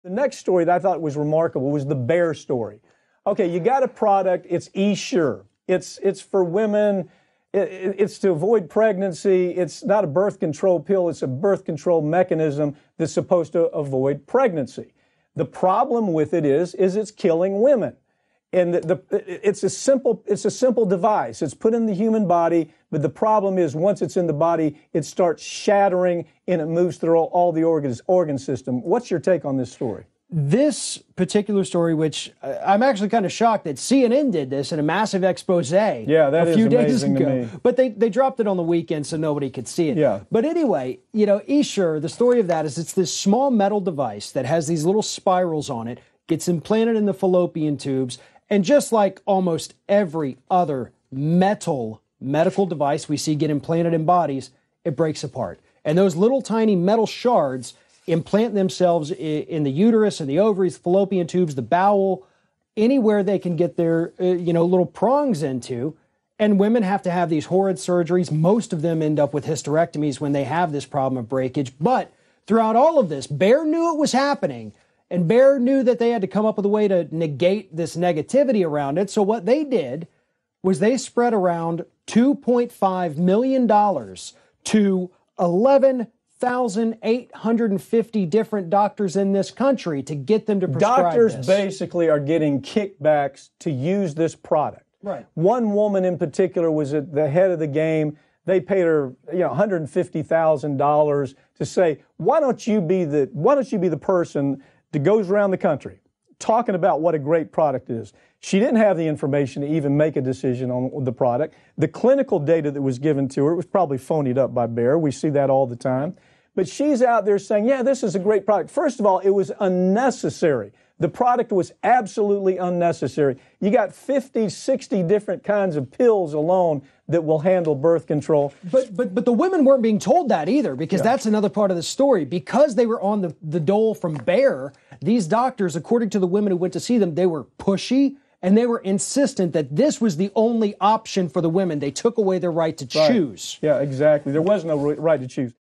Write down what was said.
The next story that I thought was remarkable was the Bayer story. Okay, you got a product, it's Essure. It's for women, it's to avoid pregnancy. It's not a birth control pill, it's a birth control mechanism that's supposed to avoid pregnancy. The problem with it is it's killing women. And it's a simple device. It's put in the human body, but the problem is once it's in the body, it starts shattering and it moves through all the organ system. What's your take on this story? This particular story, which I'm actually kind of shocked that CNN did this in a massive expose a few days ago. But they dropped it on the weekend so nobody could see it. Yeah. But anyway, Essure, the story of that is it's this small metal device that has these little spirals on it, gets implanted in the fallopian tubes, and just like almost every other medical device we see get implanted in bodies, it breaks apart. And those little tiny metal shards implant themselves in the uterus and the ovaries, fallopian tubes, the bowel, anywhere they can get their little prongs into. And women have to have these horrid surgeries. Most of them end up with hysterectomies when they have this problem of breakage. But throughout all of this, Bayer knew it was happening. And Bayer knew that they had to come up with a way to negate this negativity around it. So what they did was they spread around $2.5 million to 11,850 different doctors in this country to get them to prescribe Doctors this. basically are getting kickbacks to use this product. Right. One woman in particular was at the head of the game. They paid her, $150,000 to say, why don't you be the person that goes around the country talking about what a great product is. She didn't have the information to even make a decision on the product. The clinical data that was given to her was probably phonied up by Bayer. We see that all the time. But she's out there saying, yeah, this is a great product. First of all, it was unnecessary. The product was absolutely unnecessary. You got 50, 60 different kinds of pills alone that will handle birth control. But the women weren't being told that either, because that's another part of the story. Because they were on the dole from Bayer, these doctors, according to the women who went to see them, they were pushy and they were insistent that this was the only option for the women. They took away their right to choose. Yeah, exactly. There was no right to choose.